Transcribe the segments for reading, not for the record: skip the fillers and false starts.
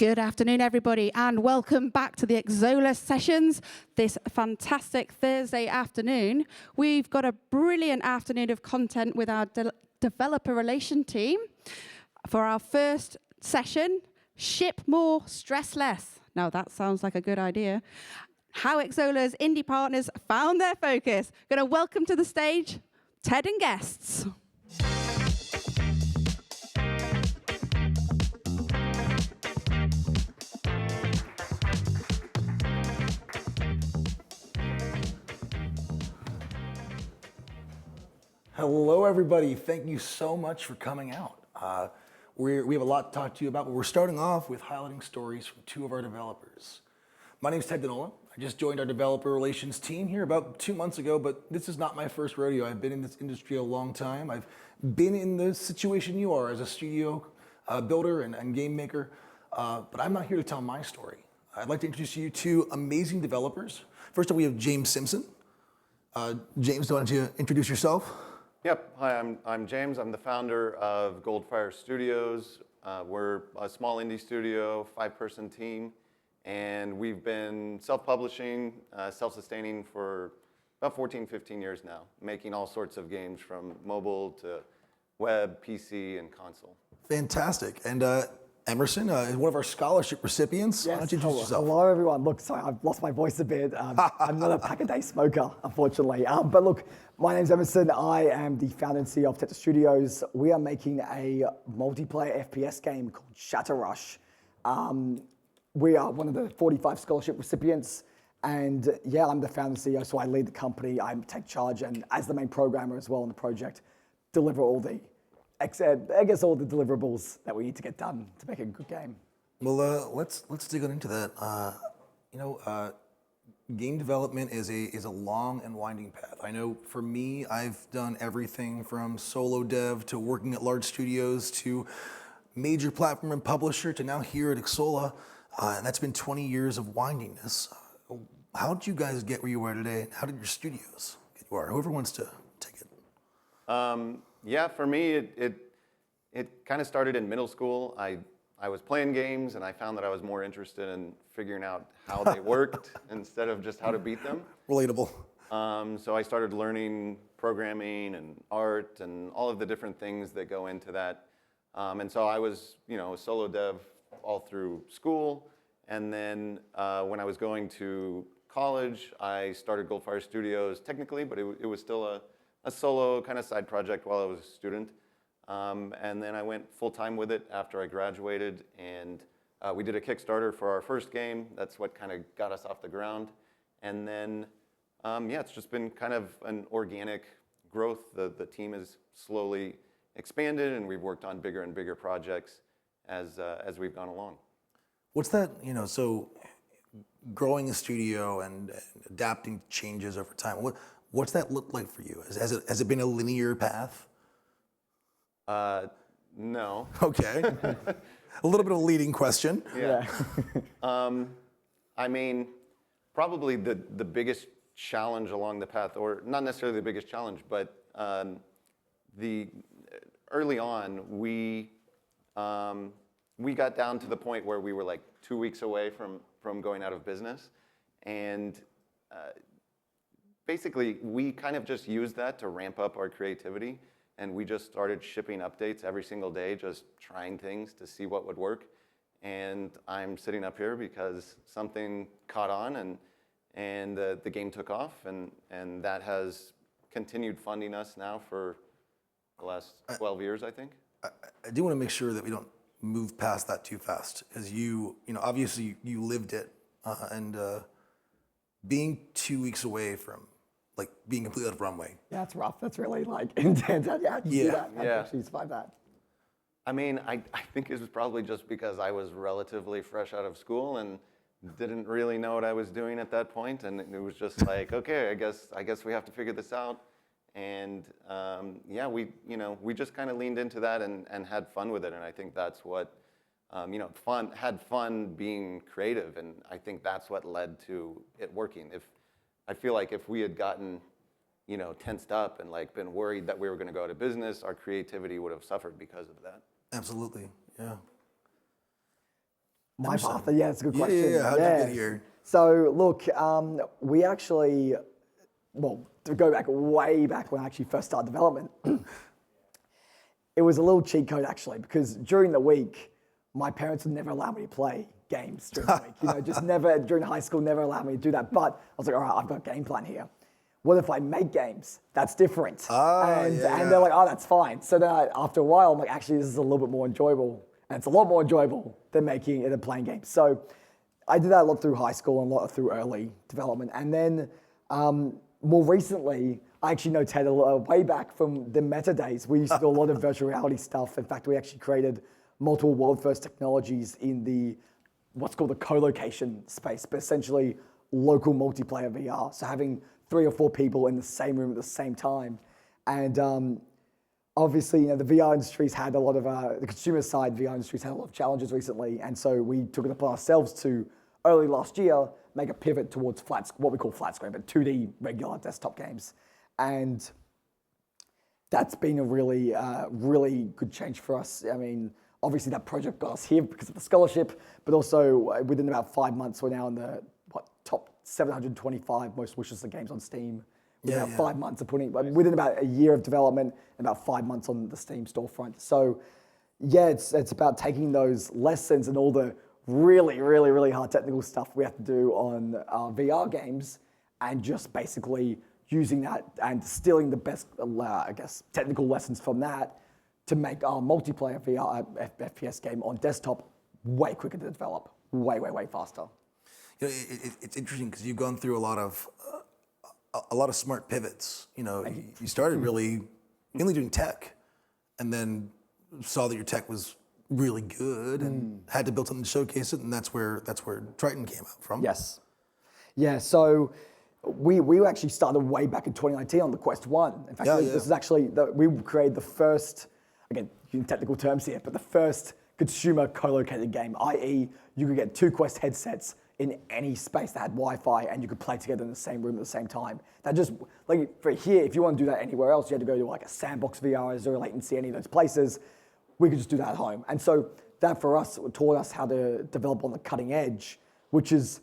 Good afternoon, everybody, and welcome back to the Xsolla sessions this fantastic Thursday afternoon. We've got a brilliant afternoon of content with our developer relation team. For our first session, ship more, stress less. Now, that sounds like a good idea. How Xsolla's indie partners found their focus. Going to welcome to the stage Ted and guests. Hello, everybody. Thank you so much for coming out. We have a lot to talk to you about, but we're starting off with highlighting stories from two of our developers. My name is Ted Denola. I just joined our developer relations team here about 2 months ago, but this is not my first rodeo. I've been in this industry a long time. I've been in the situation you are as a studio builder and game maker, but I'm not here to tell my story. I'd like to introduce you to amazing developers. First up, we have James Simpson. James, why don't you introduce yourself? Yep. Hi, I'm James. I'm the founder of Goldfire Studios. We're a small indie studio, 5-person team, and we've been self-publishing, self-sustaining for about 14, 15 years now, making all sorts of games from mobile to web, PC, and console. Fantastic. And Emerson is one of our scholarship recipients. Yes. Why don't you introduce yourself? Hello, everyone. Look, sorry, I've lost my voice a bit. I'm not a pack-a-day smoker, unfortunately. But look, my name's Emerson. I am the founder and CEO of Tetris Studios. We are making a multiplayer FPS game called Shatter Rush. We are one of the 45 scholarship recipients. And yeah, I'm the founder and CEO, so I lead the company. I take charge, and as the main programmer as well on the project, deliver all the all the deliverables that we need to get done to make a good game. Well, let's dig into that. Game development is a long and winding path. I know for me, I've done everything from solo dev to working at large studios to major platform and publisher to now here at Xsolla, and that's been 20 years of windiness. How did you guys get where you are today? How did your studios get where you are? Whoever wants to take it. Yeah, for me, it kind of started in middle school. I was playing games, and I found that I was more interested in figuring out how they worked instead of just how to beat them. Relatable. So I started learning programming and art and all of the different things that go into that. And so I was, a solo dev all through school. And then when I was going to college, I started Goldfire Studios technically, but it was still a solo kind of side project while I was a student. And then I went full-time with it after I graduated, and we did a Kickstarter for our first game. That's what kind of got us off the ground. And then, it's just been kind of an organic growth. The team has slowly expanded, and we've worked on bigger and bigger projects as we've gone along. What's that, so growing a studio and adapting changes over time, what's that look like for you? Has it been a linear path? No. Okay. A little bit of a leading question. Yeah. I mean, probably the biggest challenge along the path, or not necessarily the biggest challenge, but early on, we got down to the point where we were like 2 weeks away from going out of business. And basically, we kind of just used that to ramp up our creativity. And we just started shipping updates every single day, just trying things to see what would work. And I'm sitting up here because something caught on, and the game took off, and that has continued funding us now for the last 12 years, I think. I do want to make sure that we don't move past that too fast, as obviously you lived it, and being 2 weeks away from being completely out of runway. Yeah, that's rough. That's really intense. How did you do that? How did you actually survive that? I mean, I think it was probably just because I was relatively fresh out of school and didn't really know what I was doing at that point, and it was just like, okay, I guess we have to figure this out. And we just kind of leaned into that and had fun with it, and I think that's what had fun being creative, and I think that's what led to it working. I feel like if we had gotten, tensed up and been worried that we were going to go out of business, our creativity would have suffered because of that. Absolutely, yeah. My path, yeah, it's a good question. Yeah, how'd you get here? So look, we actually, well, to go back way back when I actually first started development, it was a little cheat code actually, because during the week, my parents would never allow me to play games during the week. You know, just never, during high school, never allowed me to do that. But I was like, all right, I've got a game plan here. What if I make games? That's different. And they're like, oh, that's fine. So then after a while, I'm like, actually, this is a little bit more enjoyable. And it's a lot more enjoyable than playing games. So I did that a lot through high school and a lot through early development. And then more recently, I actually know Ted way back from the meta days. We used to do a lot of virtual reality stuff. In fact, we actually created multiple world-first technologies in the what's called the co-location space, but essentially local multiplayer VR. So having 3 or 4 people in the same room at the same time. And obviously, you know, the VR industry's had a lot of, the consumer side VR industry's had a lot of challenges recently. And so we took it upon ourselves to, early last year, make a pivot towards what we call flat screen, but 2D regular desktop games. And that's been a really, really good change for us. I mean, obviously that project got us here because of the scholarship, but also within about 5 months, we're now in the top 725 most wishlist games on Steam. Within about 5 months of within about a year of development, and about 5 months on the Steam storefront. So yeah, it's about taking those lessons and all the really, really, really hard technical stuff we have to do on VR games, and just basically using that and distilling the best, I guess, technical lessons from that to make our multiplayer VR FPS game on desktop way quicker to develop, way, way, way faster. You know, it's interesting because you've gone through a lot of smart pivots. You know, you started really mainly doing tech, and then saw that your tech was really good and had to build something to showcase it, and that's where Triton came out from. Yes. Yeah, so we actually started way back in 2019 on the Quest 1. In fact, this is actually, we created the first, again, using technical terms here, but the first consumer co-located game, i.e. you could get 2 Quest headsets in any space that had Wi-Fi and you could play together in the same room at the same time. That just, like for here, if you want to do that anywhere else, you had to go to like a Sandbox VR, zero latency, any of those places. We could just do that at home. And so that for us taught us how to develop on the cutting edge, which is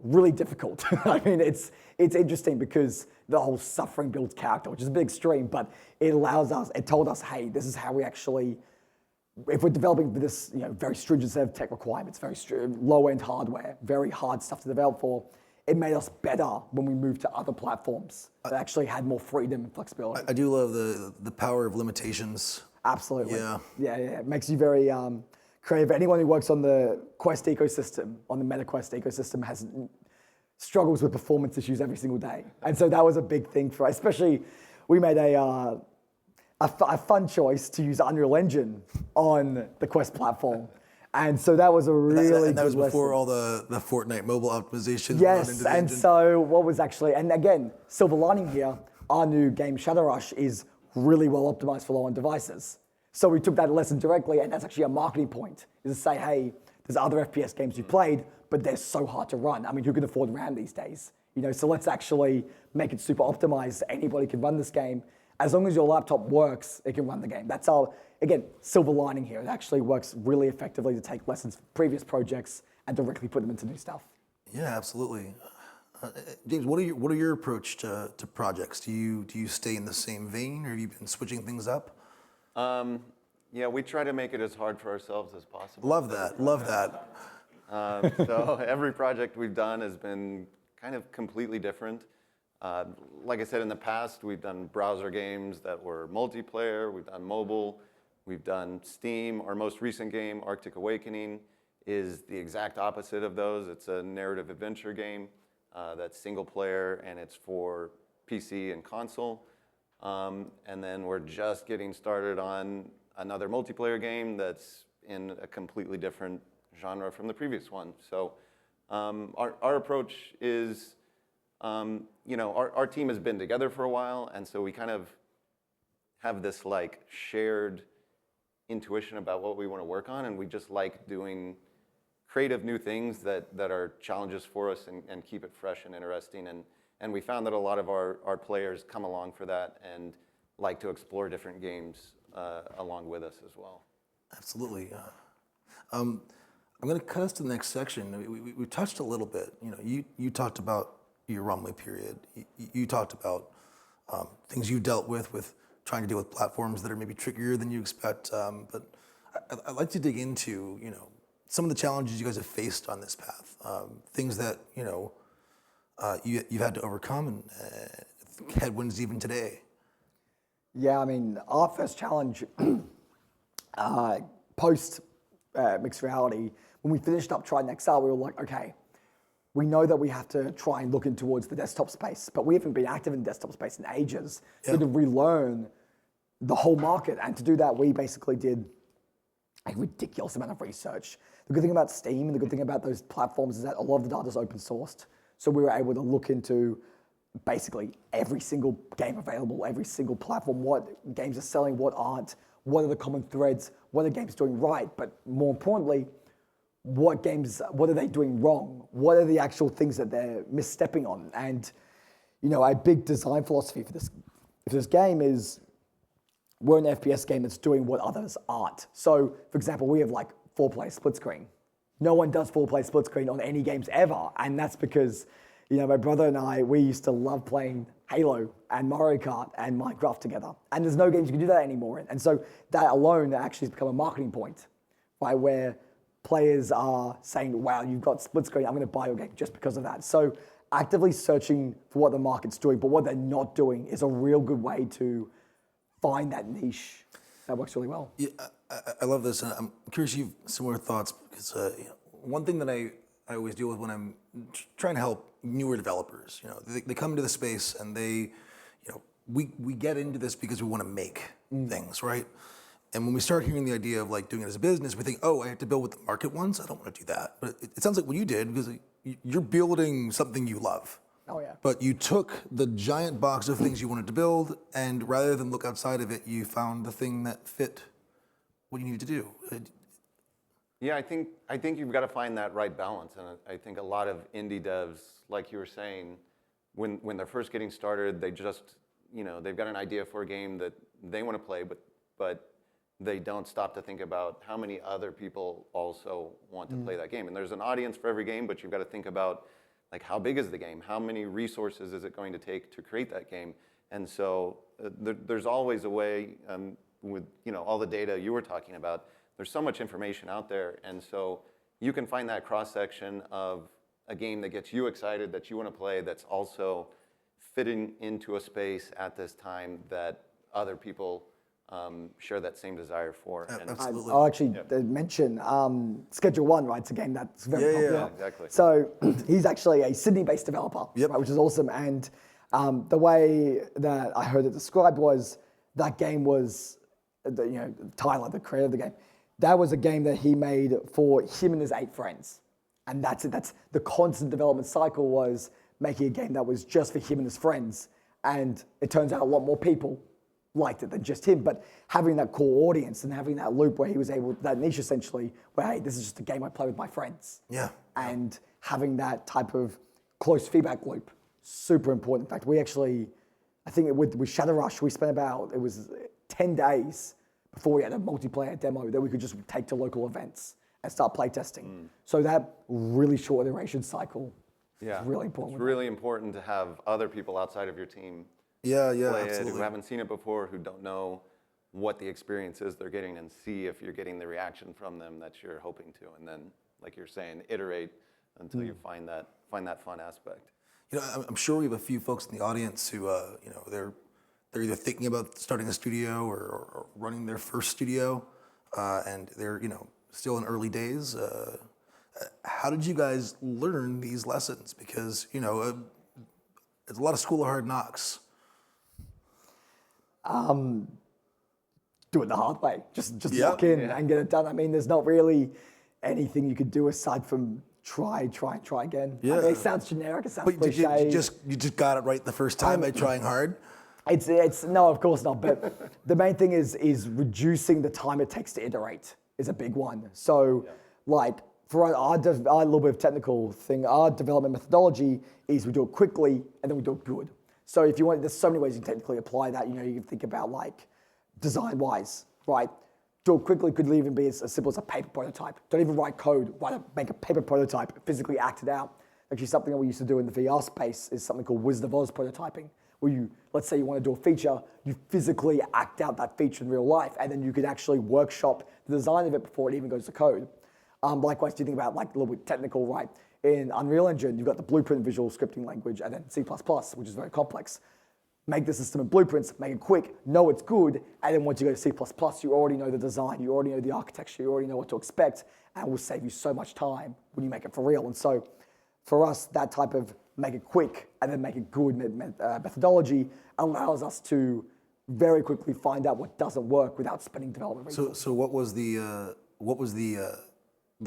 really difficult. I mean, it's interesting because the whole suffering builds character, which is a bit extreme, but it told us, hey, this is how we actually, if we're developing this, you know, very stringent set of tech requirements, very low-end hardware, very hard stuff to develop for, it made us better when we moved to other platforms that actually had more freedom and flexibility. I do love the power of limitations. Absolutely. Yeah. Yeah. It makes you very creative. Anyone who works on the Quest ecosystem, on the MetaQuest ecosystem, has struggles with performance issues every single day. And so that was a big thing for us. Especially, we made a fun choice to use Unreal Engine on the Quest platform. And so that was a really and that was good before lesson. all the Fortnite mobile optimizations. Yes, and so what was actually, and again, silver lining here, our new game Shadow Rush is really well optimized for low-end devices. So we took that lesson directly, and that's actually a marketing point, is to say, hey, there's other FPS games you played, but they're so hard to run. I mean, who can afford RAM these days? You know, so let's actually make it super optimized. Anybody can run this game. As long as your laptop works, it can run the game. That's our, again, silver lining here. It actually works really effectively to take lessons from previous projects and directly put them into new stuff. Yeah, absolutely. James, what are your approach to projects? Do you stay in the same vein, or have you been switching things up? Yeah, we try to make it as hard for ourselves as possible. Love that. So every project we've done has been kind of completely different. Like I said, in the past, we've done browser games that were multiplayer. We've done mobile. We've done Steam. Our most recent game, Arctic Awakening, is the exact opposite of those. It's a narrative adventure game that's single player, and it's for PC and console. And then we're just getting started on another multiplayer game that's in a completely different genre from the previous one. So our approach is, you know, our team has been together for a while, and so we kind of have this like shared intuition about what we want to work on, and we just like doing creative new things that are challenges for us and keep it fresh and interesting. And we found that a lot of our players come along for that and like to explore different games along with us as well. Absolutely. I'm going to cut us to the next section. We touched a little bit. You talked about your runway period. You talked about things you dealt with trying to deal with platforms that are maybe trickier than you expect. But I'd like to dig into, some of the challenges you guys have faced on this path, things that, you've had to overcome and headwinds even today. Yeah, I mean, our first challenge post mixed reality, when we finished up trying Xsolla, we were like, okay, we know that we have to try and look in towards the desktop space, but we haven't been active in the desktop space in ages. So to relearn the whole market, and to do that, we basically did a ridiculous amount of research. The good thing about Steam and the good thing about those platforms is that a lot of the data is open sourced. So we were able to look into basically every single game available, every single platform, what games are selling, what aren't, what are the common threads, what are games doing right, but more importantly, what are they doing wrong? What are the actual things that they're misstepping on? And, a big design philosophy for this game is we're an FPS game that's doing what others aren't. So, for example, we have like 4-player split screen. No one does 4-player split screen on any games ever, and that's because my brother and I, we used to love playing Halo and Mario Kart and Minecraft together. And there's no games you can do that anymore in. And so that alone actually has become a marketing point, right? Where players are saying, wow, you've got split screen, I'm gonna buy your game just because of that. So actively searching for what the market's doing, but what they're not doing is a real good way to find that niche. That works really well. Yeah, I love this. And I'm curious if you have similar thoughts, because one thing that I always deal with when I'm trying to help newer developers, they come into the space and we get into this because we want to make things, right? And when we start hearing the idea of like doing it as a business, we think, oh, I have to build what the market wants. I don't want to do that. But it sounds like what you did, because you're building something you love. Oh yeah. But you took the giant box of things you wanted to build, and rather than look outside of it, you found the thing that fit what you needed to do. Yeah, I think you've got to find that right balance, and I think a lot of indie devs, like you were saying, when they're first getting started, they just they've got an idea for a game that they want to play, but they don't stop to think about how many other people also want to play that game. And there's an audience for every game, but you've got to think about like how big is the game, how many resources is it going to take to create that game, and so there's always a way with all the data you were talking about. There's so much information out there, and so you can find that cross-section of a game that gets you excited, that you want to play, that's also fitting into a space at this time that other people share that same desire for. And Absolutely. I'll actually mention Schedule 1, right? It's a game that's very popular. Yeah, exactly. So he's actually a Sydney-based developer, right, which is awesome. And the way that I heard it described was that game was, Tyler, the creator of the game, that was a game that he made for him and his 8 friends. And that's it. That's the constant development cycle, was making a game that was just for him and his friends. And it turns out a lot more people liked it than just him. But having that core audience and having that loop where he was able, that niche essentially, where, hey, this is just a game I play with my friends. Yeah. And having that type of close feedback loop, super important. In fact, we actually, I think with Shadow Rush, we spent it was 10 days before we had a multiplayer demo that we could just take to local events and start playtesting. So that really short iteration cycle is really important. It's really important to have other people outside of your team play it, who haven't seen it before, who don't know what the experience is they're getting, and see if you're getting the reaction from them that you're hoping to. And then, like you're saying, iterate until you find that fun aspect. I'm sure we have a few folks in the audience who, they're either thinking about starting a studio or running their first studio, and they're, still in early days. How did you guys learn these lessons? Because, it's a lot of school of hard knocks. Do it the hard way. Just lock in and get it done. I mean, there's not really anything you could do aside from try again. Yeah. I mean, it sounds generic, it sounds cliche. You just got it right the first time by trying hard? It's no, of course not. But the main thing is reducing the time it takes to iterate is a big one. So, like for our little bit of technical thing, our development methodology is we do it quickly and then we do it good. So if you want, there's so many ways you can technically apply that. You can think about like design-wise, right? do it quickly could even be as simple as a paper prototype. Don't even write code, make a paper prototype, physically act it out. Actually, something that we used to do in the VR space is something called Wizard of Oz prototyping, where you, let's say you want to do a feature, you physically act out that feature in real life, and then you could actually workshop the design of it before it even goes to code. Likewise, do you think about like a little bit technical, right? In Unreal Engine, you've got the Blueprint visual scripting language, and then C++, which is very complex. Make the system in blueprints, make it quick, know it's good, and then once you go to C++, you already know the design, you already know the architecture, you already know what to expect, and it will save you so much time when you make it for real. And so for us, that type of make it quick and then make it good methodology allows us to very quickly find out what doesn't work without spending development resources. So what was the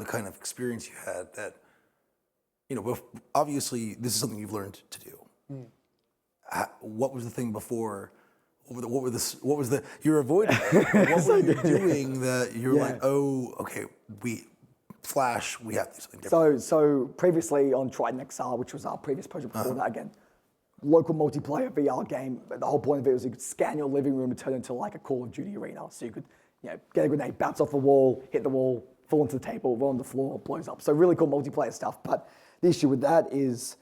kind of experience you had that, obviously this is something you've learned to do. What was the thing before? What was the you're avoiding? What were you doing that you're like, oh, okay, Flash, we have to do something different. So previously on Triton XR, which was our previous project before that, again, local multiplayer VR game. But the whole point of it was you could scan your living room and turn it into like a Call of Duty arena. So you could, get a grenade, bounce off the wall, hit the wall, fall into the table, roll on the floor, blows up. So really cool multiplayer stuff. But the issue with that is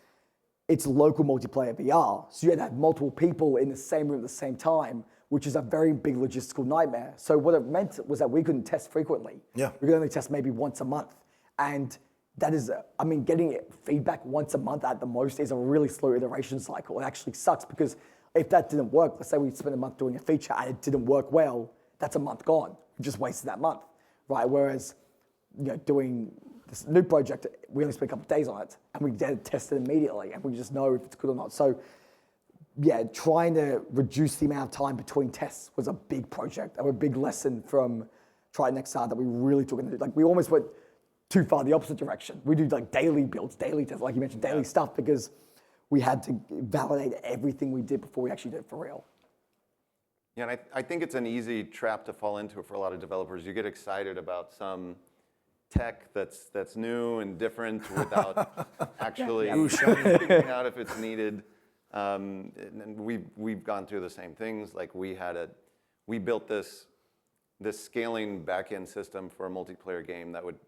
it's local multiplayer VR. So you had to have multiple people in the same room at the same time, which is a very big logistical nightmare. So what it meant was that we couldn't test frequently. Yeah. We could only test maybe once a month. And that is, getting feedback once a month at the most is a really slow iteration cycle. It actually sucks because if that didn't work, let's say we spent a month doing a feature and it didn't work well, that's a month gone. We just wasted that month, right? Whereas, doing this new project, we only spent a couple of days on it and we did test it immediately and we just know if it's good or not. So yeah, trying to reduce the amount of time between tests was a big project and a big lesson from Triton XR that we really took into, we almost went too far the opposite direction. We do daily builds, daily tests, like you mentioned, daily stuff because we had to validate everything we did before we actually did it for real. Yeah, and I think it's an easy trap to fall into for a lot of developers. You get excited about some tech that's new and different without actually figuring out if it's needed. And we've gone through the same things. We built this scaling backend system for a multiplayer game that would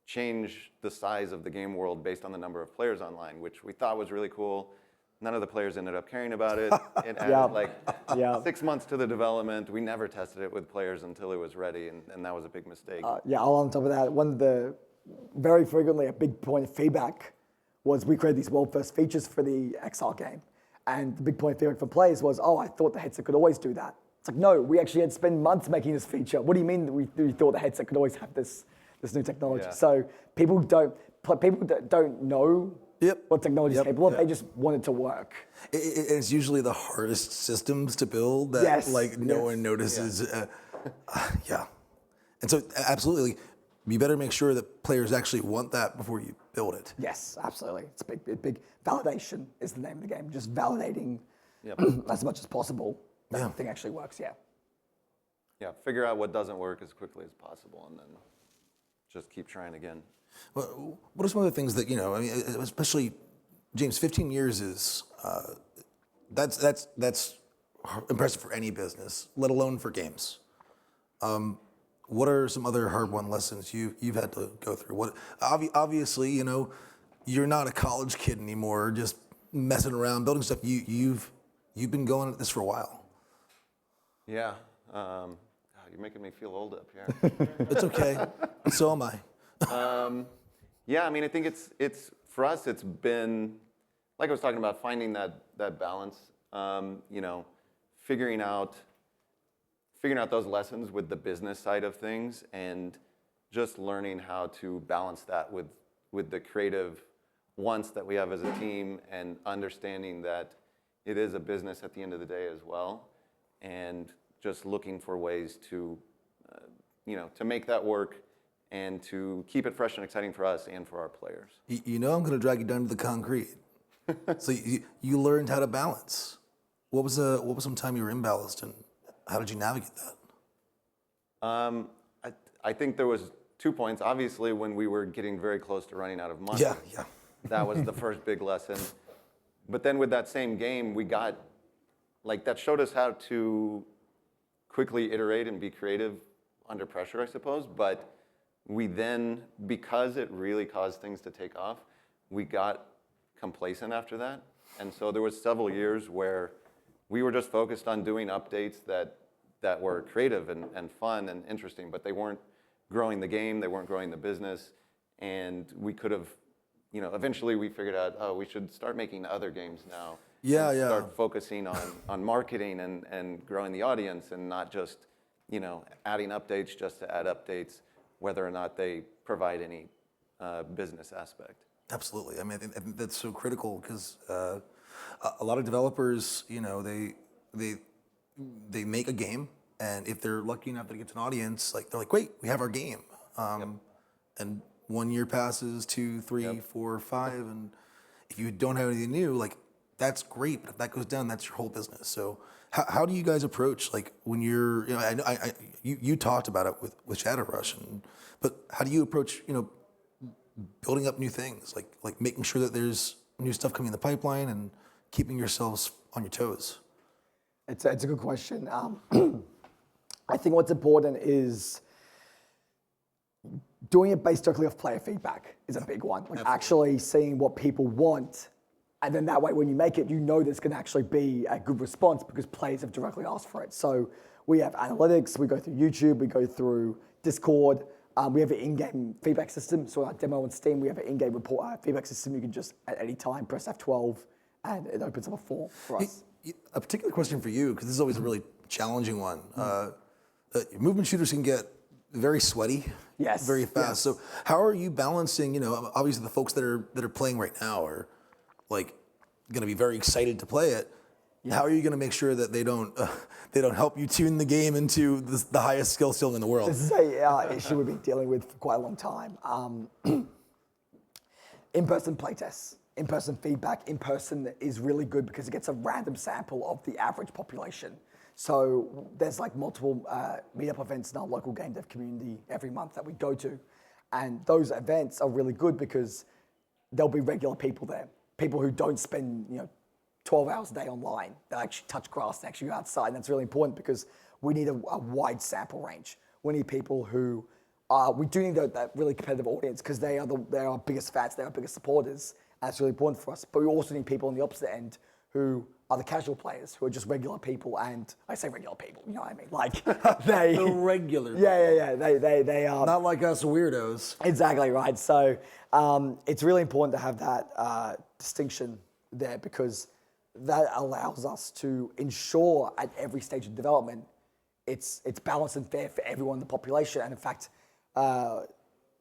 change the size of the game world based on the number of players online, which we thought was really cool. None of the players ended up caring about it. It added 6 months to the development. We never tested it with players until it was ready, and that was a big mistake. All on top of that, one of the very frequently a big point of feedback was we created these world first features for the XR game. And the big point of feedback from players was, I thought the headset could always do that. It's like, no, we actually had to spend months making this feature. What do you mean that we thought the headset could always have this new technology? Yeah. So people don't know what technology is capable of. They just want it to work. It's usually the hardest systems to build that no one notices. Yeah. And so absolutely, you better make sure that players actually want that before you build it. Yes, absolutely. It's big validation is the name of the game. Just validating as much as possible that the thing actually works, Yeah, figure out what doesn't work as quickly as possible and then just keep trying again. Well, what are some of the things that, especially, James, 15 years is, that's impressive for any business, let alone for games. What are some other hard-won lessons you've had to go through? Obviously, you're not a college kid anymore, just messing around, building stuff. You've been going at this for a while. Yeah. You're making me feel old up here. It's okay. So am I. I think it's for us. It's been like I was talking about, finding that balance. Figuring out those lessons with the business side of things, and just learning how to balance that with the creative wants that we have as a team, and understanding that it is a business at the end of the day as well, and just looking for ways to to make that work and to keep it fresh and exciting for us and for our players. I'm going to drag you down to the concrete. So you learned how to balance. What was some time you were imbalanced, and how did you navigate that? I think there was 2 points. Obviously, when we were getting very close to running out of money. Yeah. That was the first big lesson. But then with that same game, we got, that showed us how to quickly iterate and be creative under pressure, I suppose. But we then, because it really caused things to take off, we got complacent after that. And so there was several years where we were just focused on doing updates that were creative and fun and interesting, but they weren't growing the game, they weren't growing the business. And we could have, eventually we figured out, oh, we should start making other games now. Start focusing on marketing and growing the audience and not just, adding updates just to add updates, whether or not they provide any business aspect. Absolutely. I mean, I think that's so critical because a lot of developers, they make a game, and if they're lucky enough that it gets an audience, they're like, great, we have our game. And 1 year passes, 2, 3, 4, 5, and if you don't have anything new, that's great, but if that goes down, that's your whole business. So how do you guys approach, when you're, you talked about it with Shadowrush, but how do you approach, building up new things, like making sure that there's new stuff coming in the pipeline and keeping yourselves on your toes? It's a good question. I think what's important is doing it based directly off player feedback is a big one. Actually seeing what people want, and then that way when you make it, there's going to actually be a good response because players have directly asked for it. So we have analytics, we go through YouTube, we go through Discord, we have an in-game feedback system. So our demo on Steam, we have an in-game report feedback system. You can just at any time press F12 and it opens up a form for us. A particular question for you, because this is always a really challenging one. Movement shooters can get very sweaty, very fast. Yes. So how are you balancing? Obviously the folks that are playing right now are going to be very excited to play it. Yeah. How are you going to make sure that they don't help you tune the game into the highest skill ceiling in the world? This is a issue we've been dealing with for quite a long time. In-person playtests, in-person feedback, in-person is really good because it gets a random sample of the average population. So there's multiple meetup events in our local game dev community every month that we go to. And those events are really good because there'll be regular people there. People who don't spend 12 hours a day online. They actually touch grass, they actually go outside. And that's really important because we need a wide sample range. We need people who, we do need that really competitive audience because they're our biggest fans, they're our biggest supporters. And that's really important for us. But we also need people on the opposite end who are the casual players, who are just regular people. And I say regular people, you know what I mean? They the regular people. Yeah. They are. Not like us weirdos. Exactly right. So it's really important to have that distinction there because that allows us to ensure at every stage of development it's balanced and fair for everyone in the population. And in fact,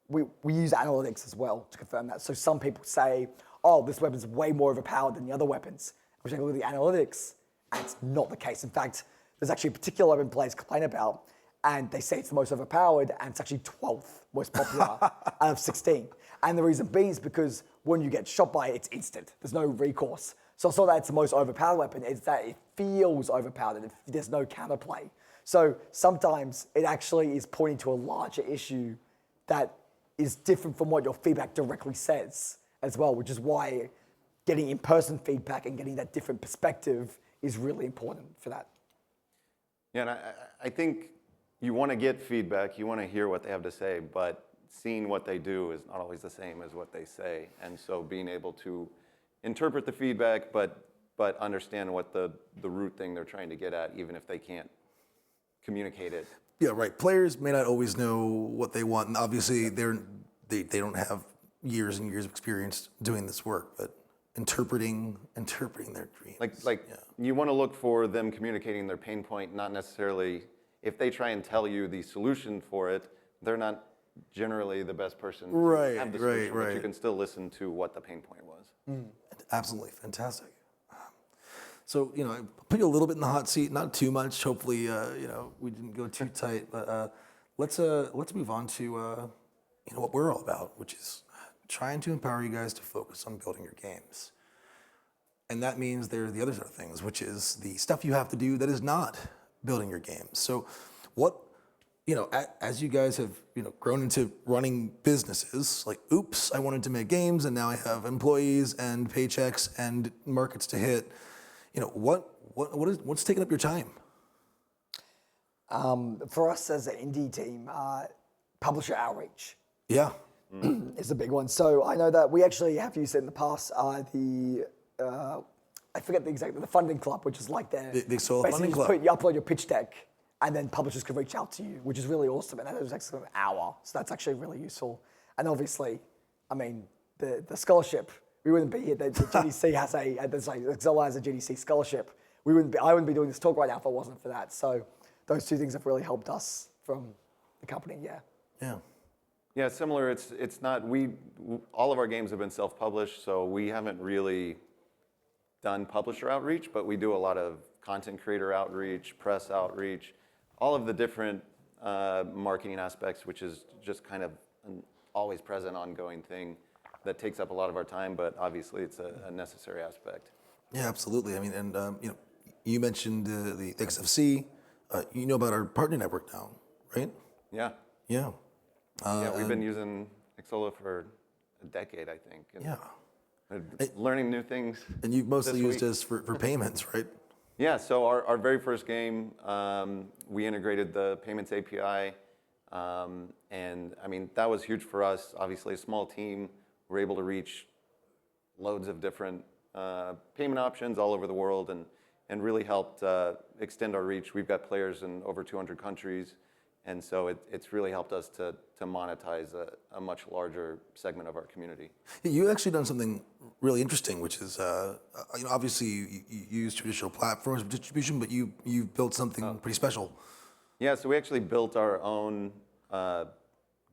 we use analytics as well to confirm that. So some people say, oh, this weapon's way more overpowered than the other weapons. We take a look at the analytics, and it's not the case. In fact, there's actually a particular weapon players complain about, and they say it's the most overpowered, and it's actually 12th most popular out of 16. And the reason being is because when you get shot by it, it's instant. There's no recourse. So it's not that it's the most overpowered weapon, it's that it feels overpowered and there's no counterplay. So sometimes it actually is pointing to a larger issue that is different from what your feedback directly says as well, which is why getting in-person feedback and getting that different perspective is really important for that. Yeah, and I think you want to get feedback, you want to hear what they have to say, but seeing what they do is not always the same as what they say. And so being able to interpret the feedback, but understand what the root thing they're trying to get at, even if they can't communicate it. Yeah, right. Players may not always know what they want, and obviously they don't have years and years of experience doing this work, but interpreting their dreams. You want to look for them communicating their pain point, not necessarily if they try and tell you the solution for it, they're not generally the best person to have the solution, but you can still listen to what the pain point was. Absolutely fantastic. So, I put you a little bit in the hot seat, not too much. Hopefully, we didn't go too tight. But let's move on to what we're all about, which is trying to empower you guys to focus on building your games. And that means there are the other sort of things, which is the stuff you have to do that is not building your games. So, as you guys have grown into running businesses, oops, I wanted to make games, and now I have employees and paychecks and markets to hit. What's taking up your time? For us as an indie team, publisher outreach Yeah. is a big one. So I know that we actually have used it in the past. I forget the funding club, which is like The Xsolla basically funding just club. you upload your pitch deck, and then publishers can reach out to you, which is really awesome. And that was actually an hour, so that's actually really useful. And obviously, I mean, the scholarship, we wouldn't be here. The GDC has Xsolla has a GDC scholarship. I wouldn't be doing this talk right now if it wasn't for that. So those two things have really helped us from the company. Yeah. Yeah. Yeah, similar. It's not all of our games have been self-published, so we haven't really done publisher outreach, but we do a lot of content creator outreach, press outreach, all of the different marketing aspects, which is just kind of an always present, ongoing thing that takes up a lot of our time, but obviously it's a necessary aspect. Yeah, absolutely. I mean, and you mentioned the XFC. You know about our partner network now, right? Yeah. Yeah. Yeah, we've been using Xsolla for a decade, I think. And Yeah. learning new things. And you've mostly this used week. us for payments, right? Yeah, so our very first game, we integrated the payments API. And I mean, that was huge for us. Obviously, a small team, we're able to reach loads of different payment options all over the world and really helped extend our reach. We've got players in over 200 countries. And so it's really helped us to monetize a much larger segment of our community. You actually done something really interesting, which is, obviously you use traditional platforms of distribution, but you've built something pretty special. Yeah, so we actually built our own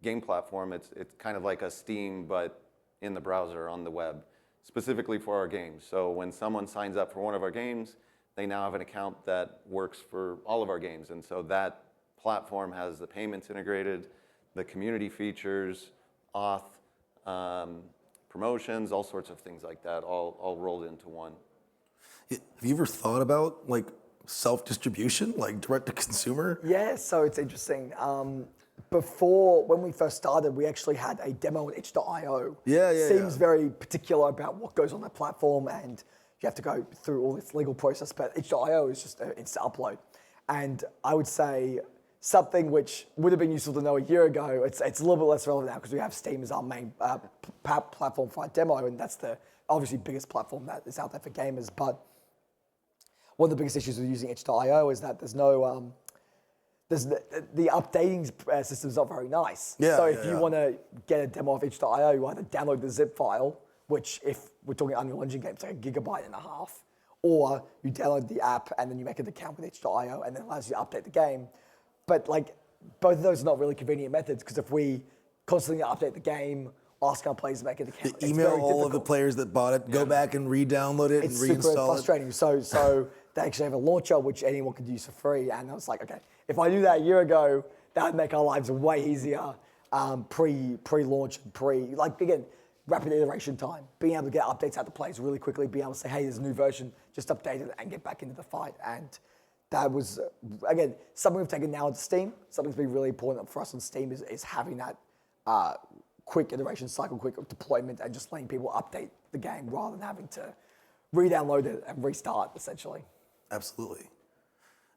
game platform. It's kind of like a Steam, but in the browser on the web, specifically for our games. So when someone signs up for one of our games, they now have an account that works for all of our games. And so that platform has the payments integrated, the community features, auth, promotions, all sorts of things like that, all rolled into one. Have you ever thought about like self-distribution, like direct to consumer? Yeah, so it's interesting. Before, when we first started, we actually had a demo on itch.io. Seems very particular about what goes on that platform, and you have to go through all this legal process, but itch.io is just an instant upload. And I would say something which would have been useful to know a year ago, it's a little bit less relevant now because we have Steam as our main platform for our demo, and that's the obviously biggest platform that is out there for gamers. But one of the biggest issues with using itch.io is that there's no, the updating system is not very nice. So if you want to get a demo of itch.io, you either download the zip file, which if we're talking Unreal Engine games, it's like 1.5 GB, or you download the app and then you make an account with itch.io and then it allows you to update the game. But like both of those are not really convenient methods because if we constantly update the game, ask our players to make an account, Email all of the players that bought it, go back and re-download it and it's reinstall super frustrating. So they actually have a launcher which anyone could use for free. And I was like, okay, if I knew that a year ago, that would make our lives way easier. Pre-launch, again, rapid iteration time, being able to get updates out to players really quickly, being able to say, hey, there's a new version, just update it and get back into the fight. And that was, again, something we've taken now into Steam. Something that's been really important for us on Steam is having that quick iteration cycle, quick deployment, and just letting people update the game rather than having to re-download it and restart, essentially. Absolutely.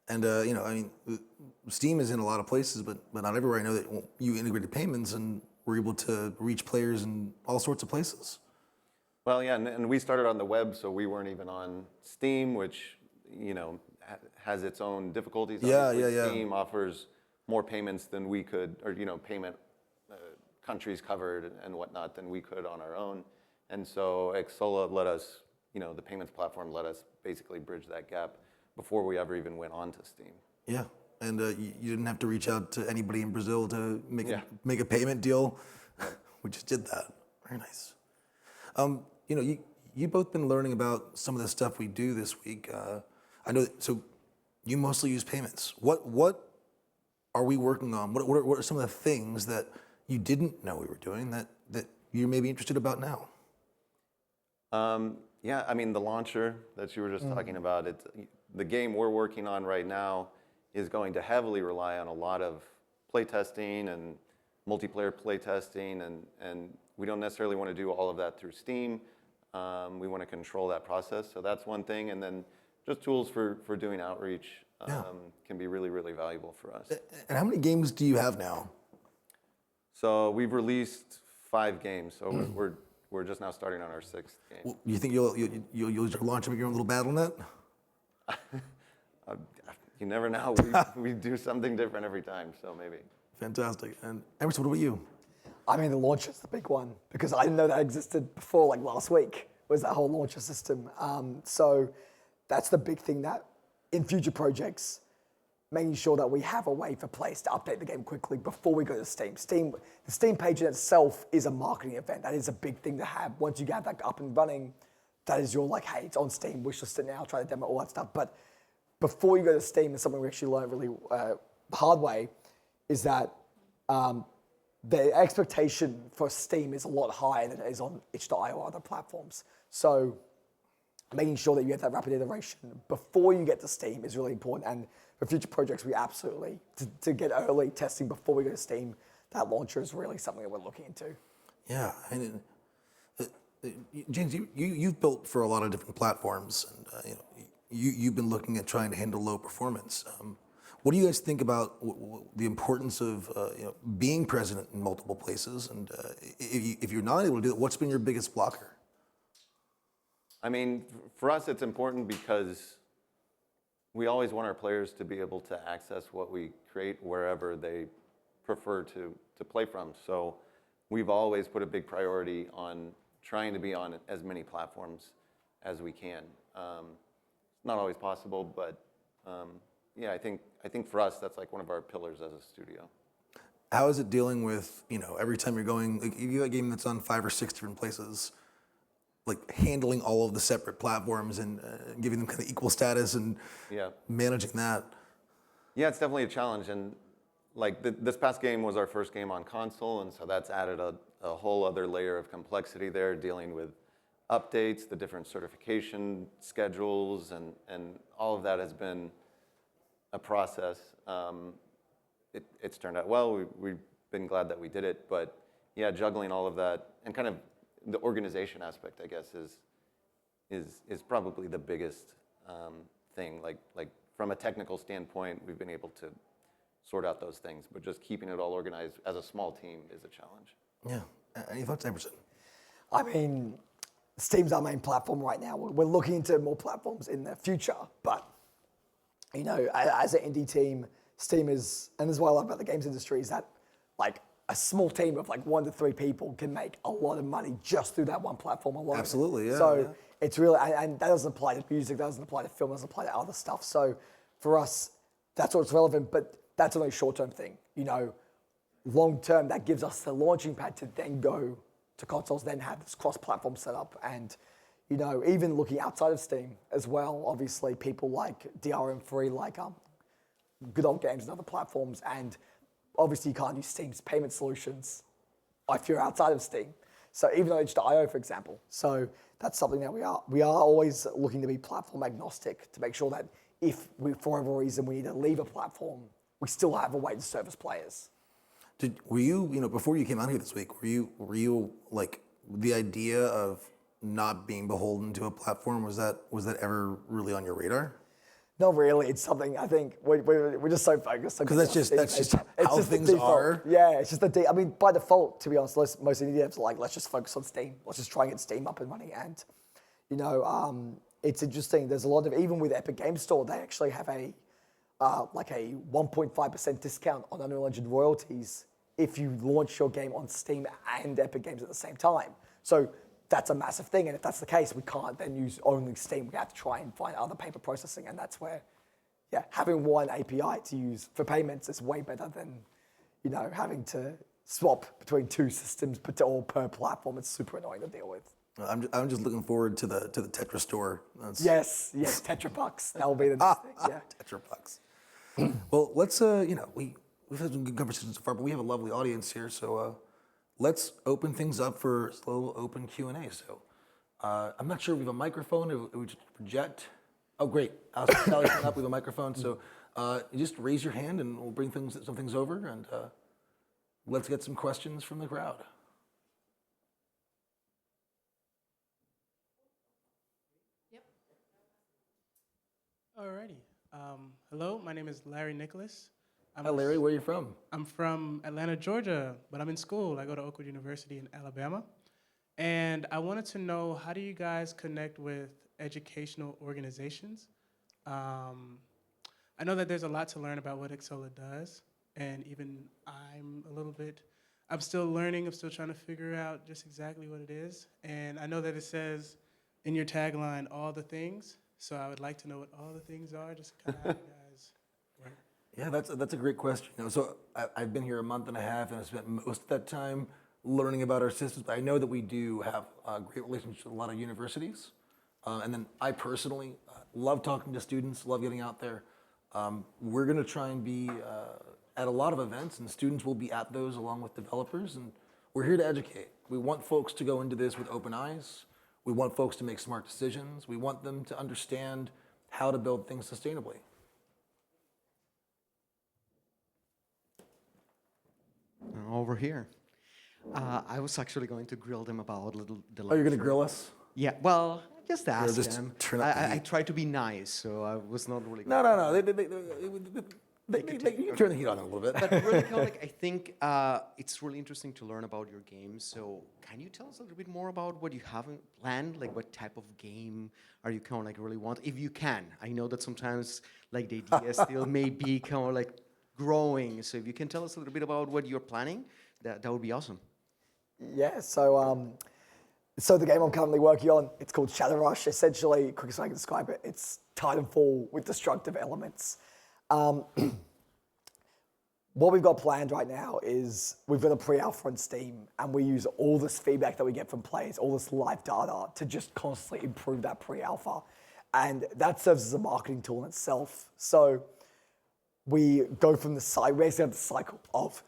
And, Steam is in a lot of places, but not everywhere. I know that you integrated payments and were able to reach players in all sorts of places. Well, yeah, and we started on the web, so we weren't even on Steam, which, has its own difficulties. Steam offers more payments than we could, or, payment countries covered and whatnot than we could on our own. And so Xsolla let us, the payments platform let us basically bridge that gap before we ever even went on to Steam. Yeah, and you didn't have to reach out to anybody in Brazil to make a payment deal. We just did that. Very nice. You both been learning about some of the stuff we do this week. I know. So you mostly use payments. What are we working on? What are some of the things that you didn't know we were doing that you may be interested about now? Yeah, I mean, the launcher that you were just talking about, the game we're working on right now is going to heavily rely on a lot of playtesting and multiplayer playtesting, and we don't necessarily want to do all of that through Steam. We want to control that process, so that's one thing. And then just tools for doing outreach. can be really, really valuable for us. And how many games do you have now? So we've released 5 games, so we're just now starting on our 6th game. Well, you think you'll launch your own little BattleNet? You never know. We do something different every time, so maybe. Fantastic. And Emerson, what about you? I mean, the launcher's the big one because I didn't know that existed before, like last week, was that whole launcher system. So that's the big thing that in future projects, making sure that we have a way for players to update the game quickly before we go to Steam. The Steam page in itself is a marketing event. That is a big thing to have. Once you get that up and running, that is your like, hey, it's on Steam, wishlist it now, try to demo all that stuff. But before you go to Steam, and something we actually learned really the hard way, is that the expectation for Steam is a lot higher than it is on itch.io or other platforms. So making sure that you get that rapid iteration before you get to Steam is really important. And for future projects, we absolutely, to get early testing before we go to Steam, that launcher is really something that we're looking into. Yeah, and James, you've built for a lot of different platforms, and you've been looking at trying to handle low performance. What do you guys think about the importance of being present in multiple places? And if you're not able to do it, what's been your biggest blocker? I mean, for us, it's important because we always want our players to be able to access what we create wherever they prefer to play from. So we've always put a big priority on trying to be on as many platforms as we can. It's not always possible, but yeah, I think for us, that's like one of our pillars as a studio. How is it dealing with, every time you're going, like, if you have a game that's on 5 or 6 different places, like handling all of the separate platforms and giving them kind of equal status and managing that? Yeah, it's definitely a challenge. And like this past game was our first game on console, and so that's added a whole other layer of complexity there, dealing with updates, the different certification schedules, and all of that has been a process. It's turned out well. We've been glad that we did it, but yeah, juggling all of that and kind of the organization aspect, I guess, is probably the biggest thing. Like from a technical standpoint, we've been able to sort out those things, but just keeping it all organized as a small team is a challenge. Yeah. Any thoughts, Emerson? I mean, Steam's our main platform right now. We're looking into more platforms in the future, but as an indie team, Steam is, and this is what I love about the games industry, is that like a small team of like 1 to 3 people can make a lot of money just through that one platform alone. Absolutely, yeah. So it's really, and that doesn't apply to music, that doesn't apply to film, doesn't apply to other stuff. So for us, that's what's relevant, but that's only a short-term thing. Long-term, that gives us the launching pad to then go to consoles, then have this cross-platform setup. And, even looking outside of Steam as well, obviously people like DRM-free, like Good Old Games and other platforms. And obviously you can't use Steam's payment solutions if you're outside of Steam. So even on itch.io, for example. So that's something that we are always looking to be platform agnostic to make sure that if we, for whatever reason, we need to leave a platform, we still have a way to service players. Were you, before you came out here this week, were you like the idea of not being beholden to a platform, was that ever really on your radar? Not really. It's something I think we're just so focused. Because that's just how things are. Yeah, it's just I mean, by default, to be honest, most indie devs are like, let's just focus on Steam. Let's just try and get Steam up and running. And it's interesting. There's a lot of, even with Epic Games Store, they actually have a 1.5% discount on Unreal Engine royalties if you launch your game on Steam and Epic Games at the same time. So that's a massive thing, and if that's the case, we can't then use only Steam. We have to try and find other payment processing, and that's where, having one API to use for payments is way better than, having to swap between 2 systems per platform. It's super annoying to deal with. I'm just looking forward to the Tetra store. Yes, Tetra Bucks. That will be the next thing. Yeah, Tetra Bucks. Well, let's we've had some good conversations so far, but we have a lovely audience here, so let's open things up for a little open Q&A. So I'm not sure if we have a microphone or we just project. Oh, great. Sally's up with a microphone. So you just raise your hand and we'll bring some things over, and let's get some questions from the crowd. Alrighty. Hello, my name is Larry Nicholas. Hi, Larry. Where are you from? I'm from Atlanta, Georgia, but I'm in school. I go to Oakwood University in Alabama. And I wanted to know, how do you guys connect with educational organizations? I know that there's a lot to learn about what Xsolla does, and even I'm still learning, I'm still trying to figure out just exactly what it is. And I know that it says in your tagline, all the things, so I would like to know what all the things are, just kind of how you guys work. Yeah, that's a great question. So I've been here a month and a half, and I spent most of that time learning about our systems. I know that we do have a great relationship with a lot of universities. And then I personally love talking to students, love getting out there. We're going to try and be at a lot of events, and students will be at those along with developers. And we're here to educate. We want folks to go into this with open eyes. We want folks to make smart decisions. We want them to understand how to build things sustainably. Over here. I was actually going to grill them about the Oh, you're going to grill us? Yeah, well, just ask just them. turn up the I heat. tried to be nice, so I was not really. No. You can turn the heat on a little bit. But really, kind of like, I think it's really interesting to learn about your game. So, can you tell us a little bit more about what you have planned? Like, what type of game are you kind of like really want? If you can, I know that sometimes like the idea still may be kind of like growing. So, if you can tell us a little bit about what you're planning, that would be awesome. Yeah, so the game I'm currently working on, it's called Shadow Rush. Essentially, quickest way I can describe it, it's Titanfall with destructive elements. What we've got planned right now is we've got a pre-alpha on Steam, and we use all this feedback that we get from players, all this live data, to just constantly improve that pre-alpha. And that serves as a marketing tool in itself. So we go from the side, we basically have the cycle of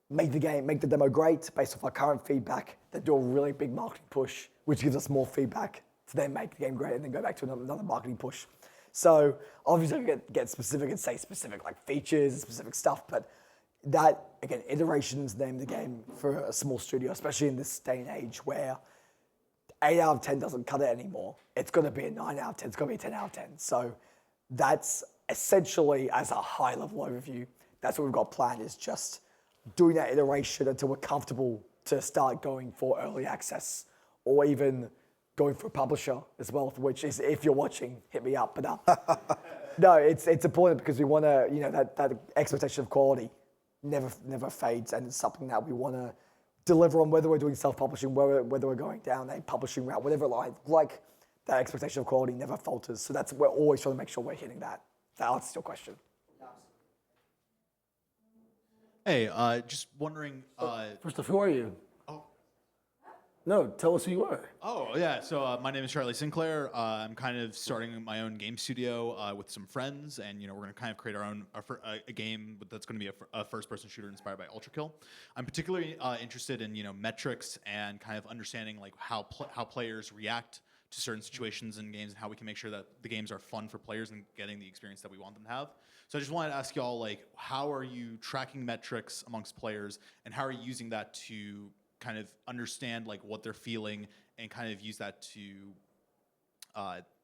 make the demo great based off our current feedback, then do a really big marketing push, which gives us more feedback to then make the game great and then go back to another marketing push. So obviously we get specific and say specific like features and specific stuff, but that, again, iterations name the game for a small studio, especially in this day and age where 8 out of 10 doesn't cut it anymore. It's gonna be a 9 out of 10, it's gonna be a 10 out of 10. So that's essentially, as a high level overview, that's what we've got planned, is just doing that iteration until we're comfortable to start going for early access, or even going for a publisher as well, which is, if you're watching, hit me up. But no, it's important because we want to, that expectation of quality never fades, and it's something that we want to deliver on, whether we're doing self-publishing, whether we're going down a publishing route, whatever, like that expectation of quality never falters. So we're always trying to make sure we're hitting that. That answers your question. Hey, just wondering. First off, who are you? Oh. No, tell us who you are. Oh, yeah. So my name is Charlie Sinclair. I'm kind of starting my own game studio with some friends, and we're going to kind of create our own a game that's going to be a first-person shooter inspired by Ultra Kill. I'm particularly interested in metrics and kind of understanding like how players react to certain situations in games, and how we can make sure that the games are fun for players and getting the experience that we want them to have. So I just wanted to ask y'all, like, how are you tracking metrics amongst players, and how are you using that to kind of understand like what they're feeling and kind of use that to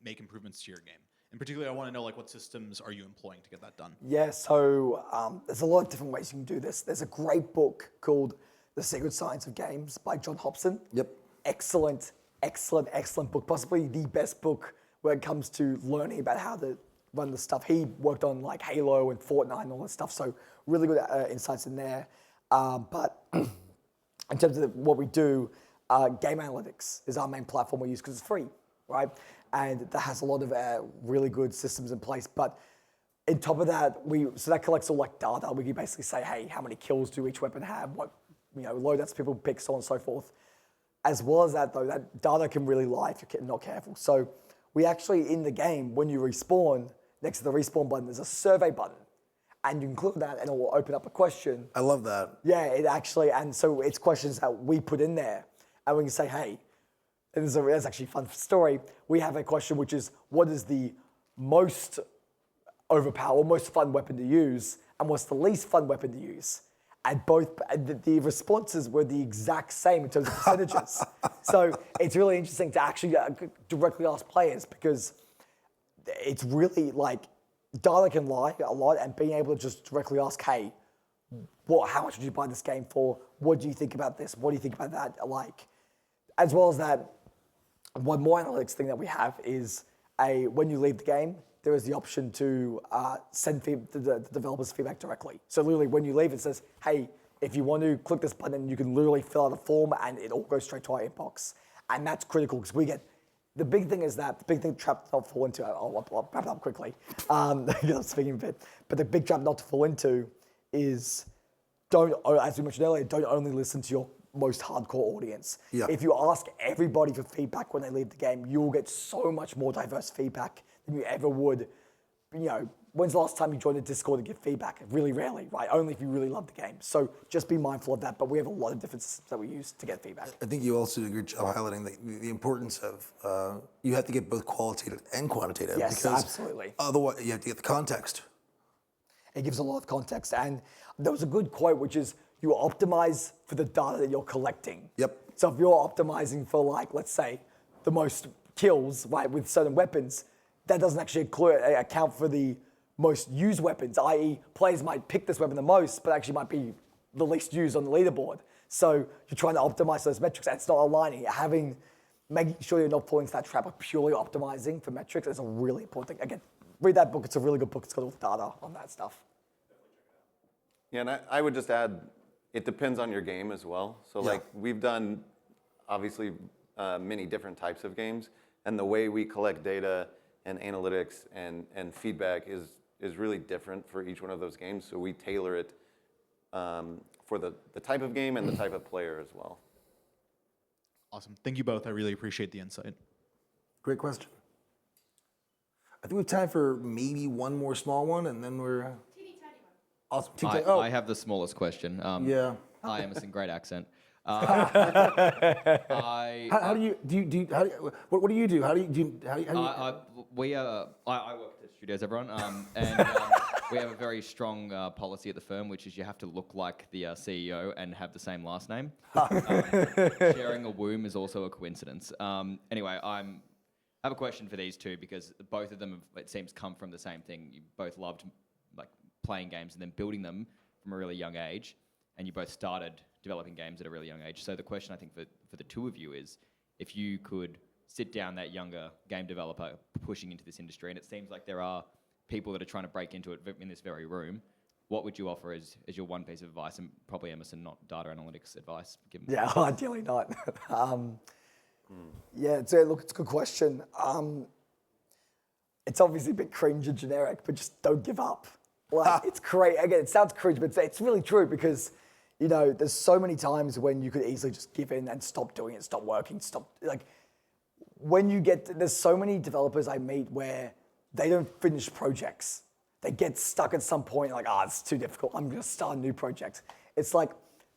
make improvements to your game? In particular, I want to know like what systems are you employing to get that done? Yeah, so there's a lot of different ways you can do this. There's a great book called The Secret Science of Games by John Hobson. Yep. Excellent book. Possibly the best book when it comes to learning about how to run the stuff. He worked on like Halo and Fortnite and all that stuff, so really good insights in there. But in terms of what we do, Game Analytics is our main platform we use because it's free, right? And that has a lot of really good systems in place. But on top of that, so that collects all like data. We can basically say, hey, how many kills do each weapon have? What loadouts people pick, so on and so forth. As well as that, though, that data can really lie if you're not careful. So we actually, in the game, when you respawn, next to the respawn button, there's a survey button. And you can click that and it will open up a question. I love that. Yeah, and so it's questions that we put in there. And we can say, hey, and there's actually a fun story. We have a question which is, what is the most overpowered or most fun weapon to use? And what's the least fun weapon to use? And the responses were the exact same in terms of percentages. So it's really interesting to actually directly ask players, because it's really like, data can lie a lot, and being able to just directly ask, hey, how much would you buy this game for? What do you think about this? What do you think about that? Like, as well as that, one more analytics thing that we have is when you leave the game, there is the option to send the developers feedback directly. So literally, when you leave, it says, hey, if you want to click this button, you can literally fill out a form, and it all goes straight to our inbox. And that's critical because we get. The big thing is that the big thing trap not to fall into. I'll wrap it up quickly. I'm speaking a bit, but the big trap not to fall into is as we mentioned earlier, don't only listen to your most hardcore audience. Yeah. If you ask everybody for feedback when they leave the game, you will get so much more diverse feedback than you ever would. When's the last time you joined a Discord to give feedback? Really rarely, right? Only if you really love the game. So just be mindful of that. But we have a lot of different systems that we use to get feedback. I think you also did a good job highlighting the importance of you have to get both qualitative and quantitative. Yes, because absolutely. Otherwise, you have to get the context. It gives a lot of context. And there was a good quote, which is you optimize for the data that you're collecting. Yep. So if you're optimizing for, like, let's say, the most kills, right, with certain weapons, that doesn't actually account for the most used weapons, i.e. players might pick this weapon the most, but actually might be the least used on the leaderboard. So you're trying to optimize those metrics. That's not aligning. Making sure you're not falling into that trap of purely optimizing for metrics is a really important thing. Again, read that book. It's a really good book. It's got all the data on that stuff. Yeah, and I would just add, it depends on your game as well. So like we've done, obviously, many different types of games, and the way we collect data and analytics and feedback is really different for each one of those games. So we tailor it for the type of game and the type of player as well. Awesome. Thank you both. I really appreciate the insight. Great question. I think we have time for maybe one more small one, and then we're awesome. I have the smallest question. Yeah. Hi, Emerson. Great accent. How do you what do you do? How do you I work at studios, everyone, and we have a very strong policy at the firm, which is you have to look like the CEO and have the same last name. Sharing a womb is also a coincidence. Anyway, I have a question for these two because both of them, it seems, come from the same thing. You both loved like playing games and then building them from a really young age, and you both started developing games at a really young age. So the question I think for the two of you is, if you could sit down that younger game developer pushing into this industry, and it seems like there are people that are trying to break into it in this very room, what would you offer as your one piece of advice? And probably, Emerson, not data analytics advice. Yeah, ideally not. Yeah, it's a good question. It's obviously a bit cringe and generic, but just don't give up. Like, it's great. Again, it sounds cringe, but it's really true because, there's so many times when you could easily just give in and stop doing it, stop working, there's so many developers I meet where they don't finish projects. They get stuck at some point, like, it's too difficult. I'm going to start a new project. It's like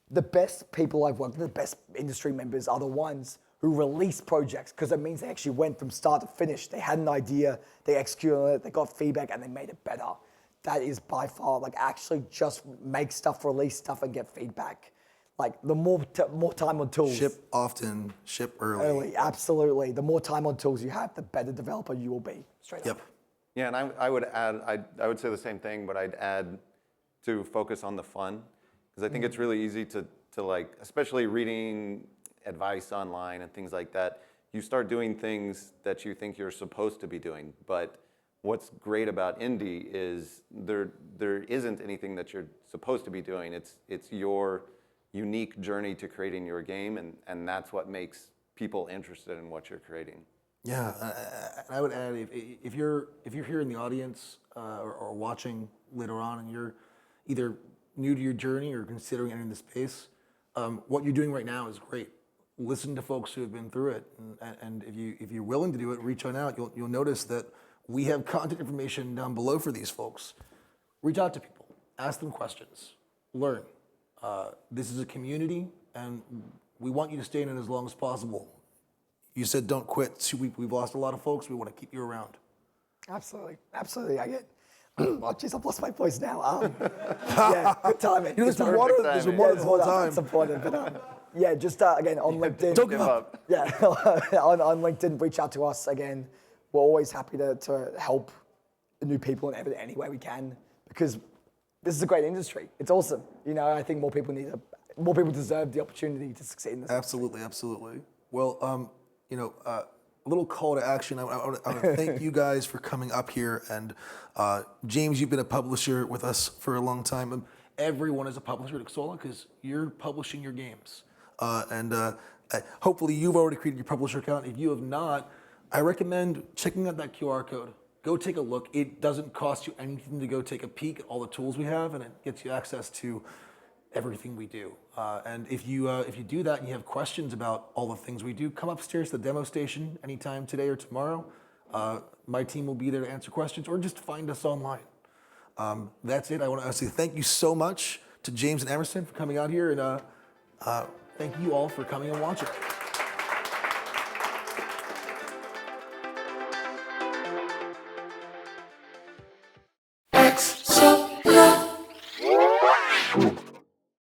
the best people I've worked with, the best industry members are the ones who release projects because it means they actually went from start to finish. They had an idea, they executed on it, they got feedback, and they made it better. That is by far, actually just make stuff, release stuff, and get feedback. The more time on tools. Ship often, ship early. Absolutely. The more time on tools you have, the better developer you will be. Straight up. Yeah, and I would add, I would say the same thing, but I'd add to focus on the fun, because I think it's really easy to especially reading advice online and things like that, you start doing things that you think you're supposed to be doing. But what's great about indie is there isn't anything that you're supposed to be doing. It's your unique journey to creating your game, and that's what makes people interested in what you're creating. Yeah, I would add if you're here in the audience or watching later on, and you're either new to your journey or considering entering the space, what you're doing right now is great. Listen to folks who have been through it, and if you're willing to do it, reach on out. You'll notice that we have contact information down below for these folks. Reach out to people, ask them questions, learn. This is a community, and we want you to stay in it as long as possible. You said don't quit. We've lost a lot of folks. We want to keep you around. Absolutely. I get. Oh, jeez, I've lost my voice now. Yeah, good timing. There's some water. There's some water the whole time. It's important, but yeah, just again on LinkedIn. Don't give up. Yeah, on LinkedIn, reach out to us again. We're always happy to help new people and everything any way we can, because this is a great industry. It's awesome. I think more people deserve the opportunity to succeed in this. Absolutely, absolutely. Well, a little call to action. I want to thank you guys for coming up here. And James, you've been a publisher with us for a long time. Everyone is a publisher at Xsolla because you're publishing your games. Hopefully you've already created your publisher account. If you have not, I recommend checking out that QR code. Go take a look. It doesn't cost you anything to go take a peek at all the tools we have, and it gets you access to everything we do. And if you do that and you have questions about all the things we do, come upstairs to the demo station anytime today or tomorrow. My team will be there to answer questions, or just find us online. That's it. I want to say thank you so much to James and Emerson for coming out here, and thank you all for coming and watching.